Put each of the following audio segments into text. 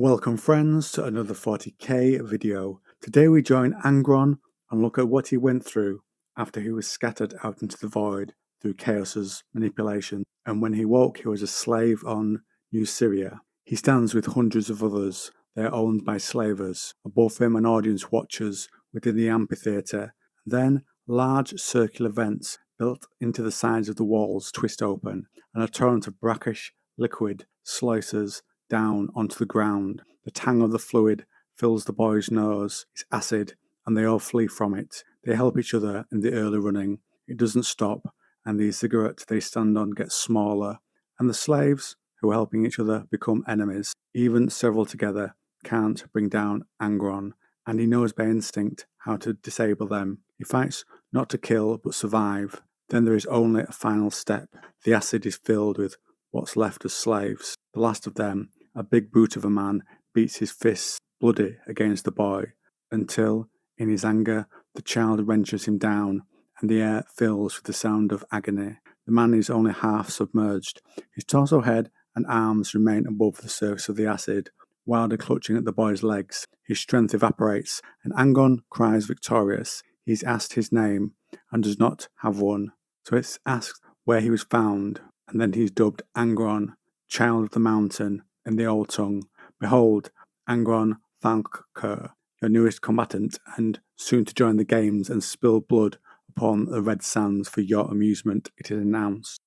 Welcome friends to another 40k video. Today we join Angron and look at what he went through after he was scattered out into the void through Chaos's manipulation, and when he woke he was a slave on New Syria. He stands with hundreds of others. They are owned by slavers. Above him an audience watches within the amphitheatre. Then large circular vents built into the sides of the walls twist open, and a torrent of brackish liquid slices down onto the ground. The tang of the fluid fills the boy's nose. It's acid, and they all flee from it. They help each other in the early running. It doesn't stop, and the cigarette they stand on gets smaller, and the slaves, who are helping each other, become enemies. Even several together can't bring down Angron, and he knows by instinct how to disable them. He fights not to kill, but survive. Then there is only a final step. The acid is filled with what's left of slaves. The last of them, a big brute of a man, beats his fists bloody against the boy, until, in his anger, the child wrenches him down, and the air fills with the sound of agony. The man is only half submerged. His torso, head, and arms remain above the surface of the acid, wildly clutching at the boy's legs. His strength evaporates, and Angron cries victorious. He's asked his name, and does not have one, so it's asked where he was found, and then he's dubbed Angron, Child of the Mountain, in the old tongue. Behold, Angron Thankkur, your newest combatant, and soon to join the games and spill blood upon the red sands for your amusement, it is announced.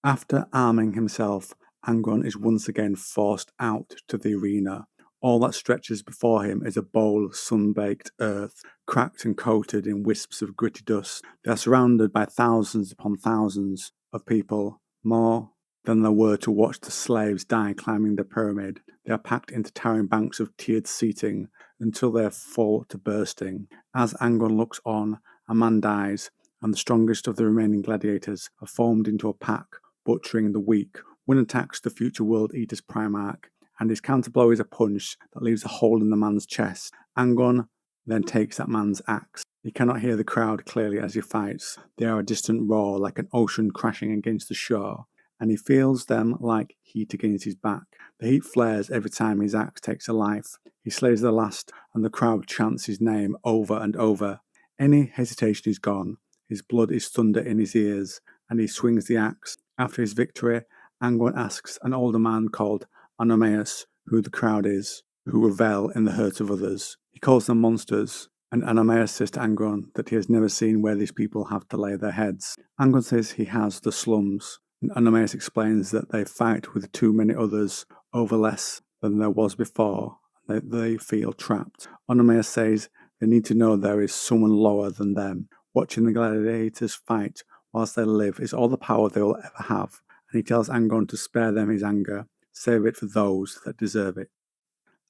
After arming himself, Angron is once again forced out to the arena. All that stretches before him is a bowl of sun-baked earth, cracked and coated in wisps of gritty dust. They are surrounded by thousands upon thousands of people, more than there were to watch the slaves die climbing the pyramid. They are packed into towering banks of tiered seating until they are full to bursting. As Angron looks on, a man dies, and the strongest of the remaining gladiators are formed into a pack, butchering the weak. One attacks the future World Eater's Primarch, and his counterblow is a punch that leaves a hole in the man's chest. Angron then takes that man's axe. He cannot hear the crowd clearly as he fights. They are a distant roar, like an ocean crashing against the shore, and he feels them like heat against his back. The heat flares every time his axe takes a life. He slays the last, and the crowd chants his name over and over. Any hesitation is gone. His blood is thunder in his ears, and he swings the axe. After his victory, Angron asks an older man called Anomaeus who the crowd is, who revel in the hurt of others. He calls them monsters, and Anomaeus says to Angron that he has never seen where these people have to lay their heads. Angron says he has the slums, and Anomaeus explains that they fight with too many others over less than there was before, and that they feel trapped. Anomaeus says they need to know there is someone lower than them. Watching the gladiators fight whilst they live is all the power they will ever have, and he tells Angron to spare them his anger, save it for those that deserve it.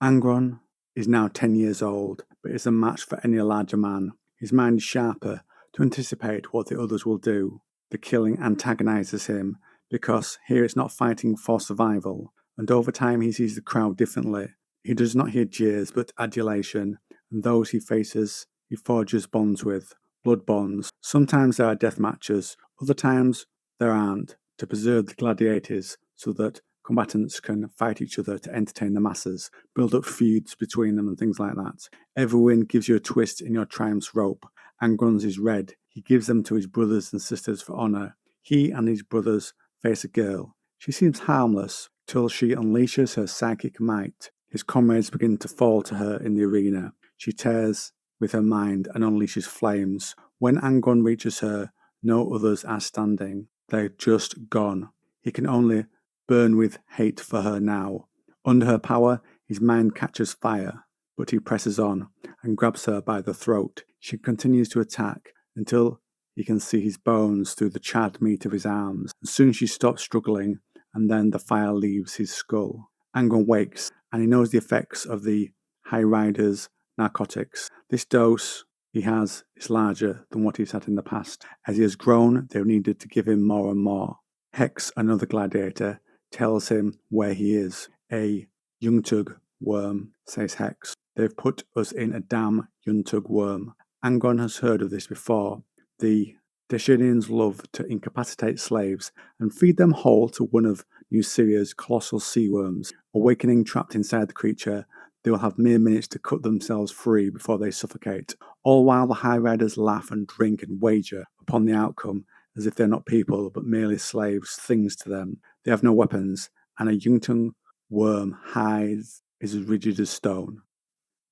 Angron is now 10 years old, but is a match for any larger man. His mind is sharper to anticipate what the others will do. The killing antagonizes him, because here it's not fighting for survival, and over time he sees the crowd differently. He does not hear jeers but adulation, and those he faces he forges bonds with, blood bonds. Sometimes there are death matches, other times there aren't, to preserve the gladiators so that combatants can fight each other to entertain the masses, build up feuds between them and things like that. Every win gives you a twist in your triumph's rope. Angron's is red. He gives them to his brothers and sisters for honour. He and his brothers face a girl. She seems harmless till she unleashes her psychic might. His comrades begin to fall to her in the arena. She tears with her mind and unleashes flames. When Angron reaches her, no others are standing. They're just gone. He can only burn with hate for her now. Under her power, his mind catches fire, but he presses on and grabs her by the throat. She continues to attack until he can see his bones through the charred meat of his arms. And soon she stops struggling, and then the fire leaves his skull. Angron wakes, and he knows the effects of the High Rider's narcotics. This dose he has is larger than what he's had in the past. As he has grown, they've needed to give him more and more. Hex, another gladiator, tells him where he is. A Yuntug worm, says Hex. They've put us in a damn Yuntug worm. Angron has heard of this before. The Deshinians love to incapacitate slaves and feed them whole to one of New Syria's colossal sea worms. Awakening trapped inside the creature, they will have mere minutes to cut themselves free before they suffocate, all while the High Riders laugh and drink and wager upon the outcome as if they're not people but merely slaves, things to them. They have no weapons, and a Yungtung worm hides is as rigid as stone.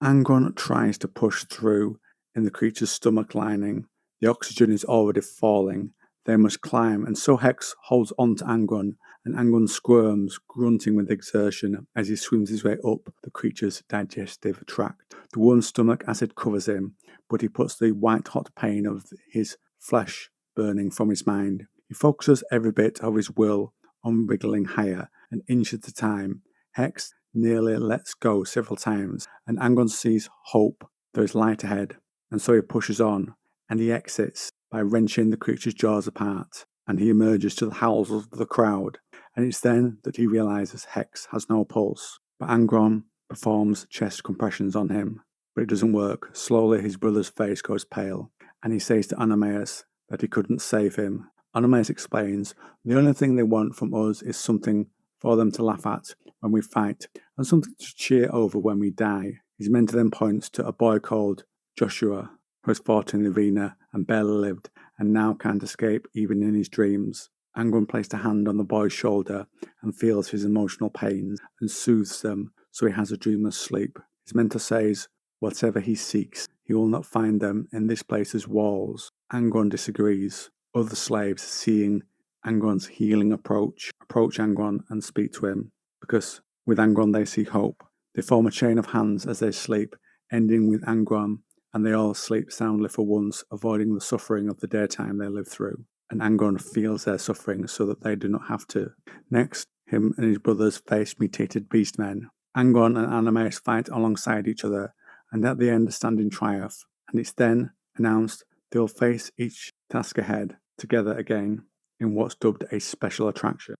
Angron tries to push through in the creature's stomach lining. The oxygen is already falling. They must climb, and so Hex holds on to Angron, and Angron squirms, grunting with exertion as he swims his way up the creature's digestive tract. The worm's stomach acid covers him, but he puts the white-hot pain of his flesh burning from his mind. He focuses every bit of his will on wriggling higher, an inch at a time. Hex nearly lets go several times, and Angron sees hope. There is light ahead, and so he pushes on, and he exits by wrenching the creature's jaws apart, and he emerges to the howls of the crowd, and it's then that he realizes Hex has no pulse. But Angron performs chest compressions on him, but it doesn't work. Slowly his brother's face goes pale, and he says to Anomaeus that he couldn't save him. Anomaeus explains, the only thing they want from us is something for them to laugh at when we fight, and something to cheer over when we die. His mentor then points to a boy called Joshua, who has fought in the arena and barely lived, and now can't escape even in his dreams. Angron placed a hand on the boy's shoulder and feels his emotional pains and soothes them so he has a dreamless sleep. His mentor says, whatever he seeks, he will not find them in this place's walls. Angron disagrees. Other slaves, seeing Angron's healing approach Angron and speak to him, because with Angron they see hope. They form a chain of hands as they sleep, ending with Angron, and they all sleep soundly for once, avoiding the suffering of the daytime they live through. And Angron feels their suffering so that they do not have to. Next, him and his brothers face mutated beastmen. Angron and Anomaeus fight alongside each other, and at the end stand in triumph. And it's then announced they'll face each task ahead together again in what's dubbed a special attraction.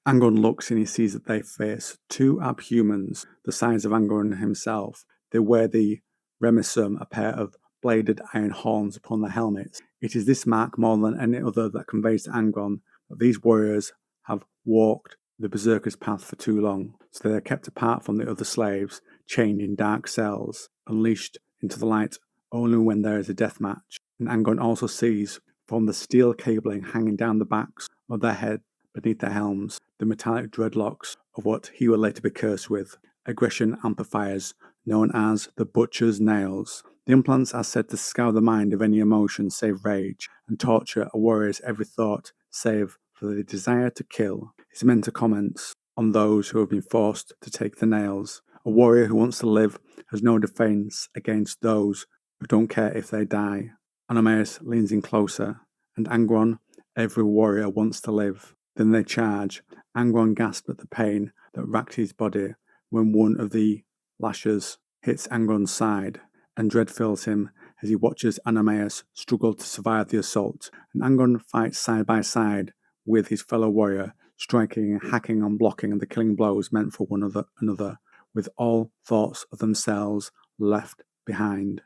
Angron looks and he sees that they face two abhumans the size of Angron himself. They wear the remissum, a pair of bladed iron horns upon their helmets. It is this mark more than any other that conveys to Angron that these warriors have walked the berserker's path for too long, so they are kept apart from the other slaves, chained in dark cells, unleashed into the light only when there is a death match. And Angron also sees, from the steel cabling hanging down the backs of their head beneath their helms, the metallic dreadlocks of what he will later be cursed with, aggression amplifiers known as the Butcher's Nails. The implants are said to scour the mind of any emotion save rage, and torture a warrior's every thought save for the desire to kill. His mentor comments on those who have been forced to take the nails. A warrior who wants to live has no defense against those who don't care if they die. Anomaeus leans in closer, and Angron, every warrior wants to live. Then they charge. Angron gasps at the pain that racked his body when one of the lashes hits Angron's side, and dread fills him as he watches Anomaeus struggle to survive the assault. And Angron fights side by side with his fellow warrior, striking and hacking and blocking the killing blows meant for one another, with all thoughts of themselves left behind.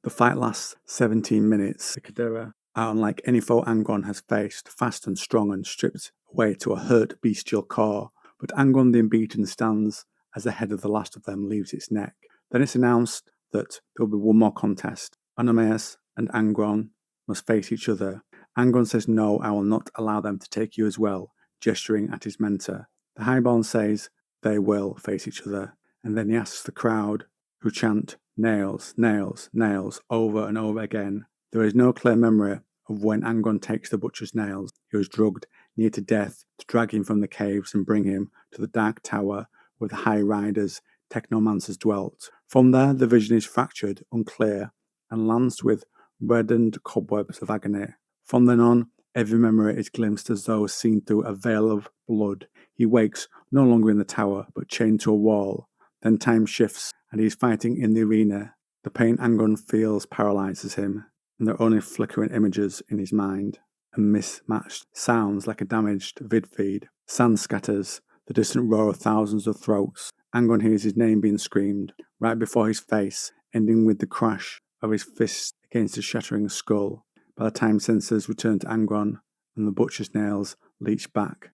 The fight lasts 17 minutes. The Cadera are unlike any foe Angron has faced, fast and strong and stripped away to a hurt bestial core, but Angron the unbeaten stands as the head of the last of them leaves its neck. Then it's announced that there will be one more contest. Anomaeus and Angron must face each other. Angron says, no, I will not allow them to take you as well, gesturing at his mentor. The Highborn says they will face each other, and then he asks the crowd, who chant, nails, nails, nails, over and over again. There is no clear memory of when Angron takes the Butcher's nails. He was drugged near to death to drag him from the caves and bring him to the dark tower where the High Riders, technomancers dwelt. From there, the vision is fractured, unclear, and lanced with reddened cobwebs of agony. From then on, every memory is glimpsed as though seen through a veil of blood. He wakes no longer in the tower, but chained to a wall. Then time shifts, and he is fighting in the arena. The pain Angron feels paralyzes him, and there are only flickering images in his mind, and mismatched sounds like a damaged vid feed. Sand scatters, the distant roar of thousands of throats. Angron hears his name being screamed right before his face, ending with the crash of his fist against his shattering skull. By the time senses return to Angron and the Butcher's nails leach back,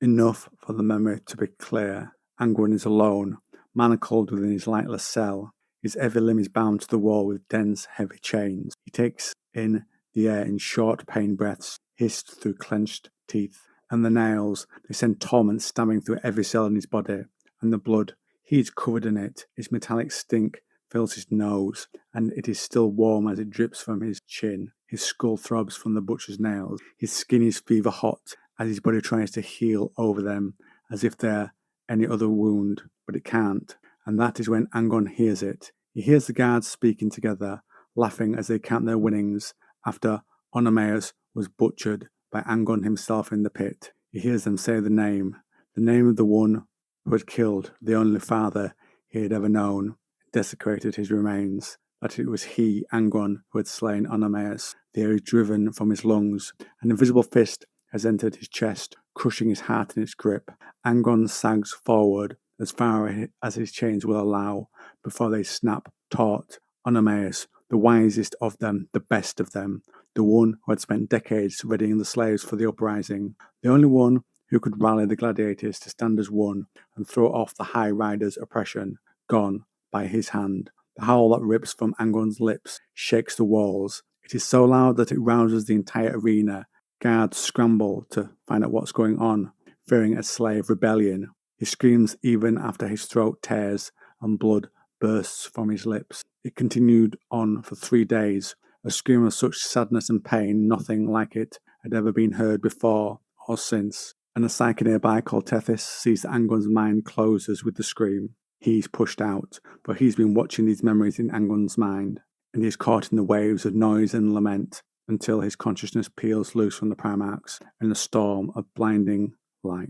enough for the memory to be clear, Angron is alone, manacled within his lightless cell. His every limb is bound to the wall with dense, heavy chains. He takes in the air in short, pain breaths, hissed through clenched teeth. And the nails, they send torment stabbing through every cell in his body. And the blood, he is covered in it. Its metallic stink fills his nose, and it is still warm as it drips from his chin. His skull throbs from the butcher's nails. His skin is fever hot as his body tries to heal over them, as if they're any other wound, but it can't. And that is when Angron hears it. He hears the guards speaking together, laughing as they count their winnings after Onomaus was butchered by Angron himself in the pit. He hears them say the name of the one who had killed the only father he had ever known, desecrated his remains, that it was he, Angron, who had slain Onomaus. The air is driven from his lungs. An invisible fist has entered his chest, crushing his heart in its grip. Angron sags forward as far as his chains will allow before they snap taut. Onomaus, the wisest of them, the best of them, the one who had spent decades readying the slaves for the uprising, the only one who could rally the gladiators to stand as one and throw off the High Rider's oppression, gone by his hand. The howl that rips from Angron's lips shakes the walls. It is so loud that it rouses the entire arena. Guards scramble to find out what's going on, fearing a slave rebellion. He screams even after his throat tears and blood bursts from his lips. It continued on for 3 days, a scream of such sadness and pain nothing like it had ever been heard before or since. And a psyche nearby called Tethys sees that Angron's mind closes with the scream. He's pushed out, for he's been watching these memories in Angron's mind, and he is caught in the waves of noise and lament until his consciousness peels loose from the Primarchs in a storm of blinding light.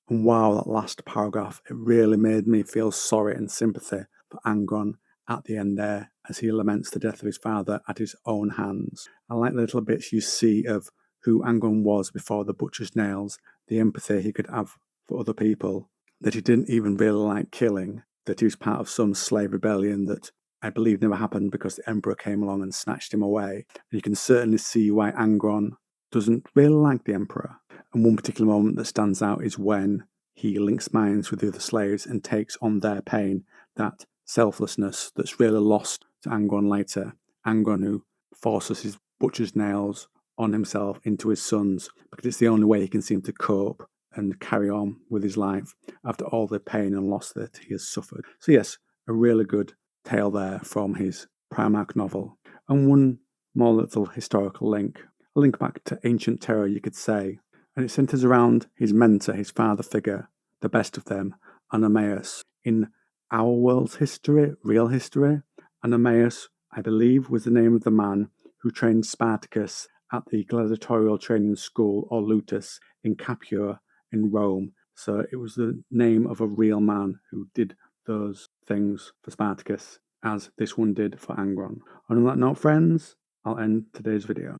And wow, that last paragraph, it really made me feel sorry and sympathy for Angron at the end there as he laments the death of his father at his own hands. I like the little bits you see of who Angron was before the butcher's nails, the empathy he could have for other people, that he didn't even really like killing, that he was part of some slave rebellion that I believe never happened because the Emperor came along and snatched him away. And you can certainly see why Angron doesn't really like the Emperor. And one particular moment that stands out is when he links minds with the other slaves and takes on their pain, that selflessness that's really lost to Angron later. Angron who forces his butcher's nails on himself into his sons because it's the only way he can seem to cope and carry on with his life after all the pain and loss that he has suffered. So yes, a really good tale there from his Primarch novel. And one more little historical link, a link back to ancient terror you could say, and it centers around his mentor, his father figure, the best of them, Onomaus. In our world's history, real history, Onomaus, I believe, was the name of the man who trained Spartacus at the gladiatorial training school, or Lutus, in Capua in Rome. So it was the name of a real man who did those things for Spartacus, as this one did for Angron. And on that note, friends, I'll end today's video.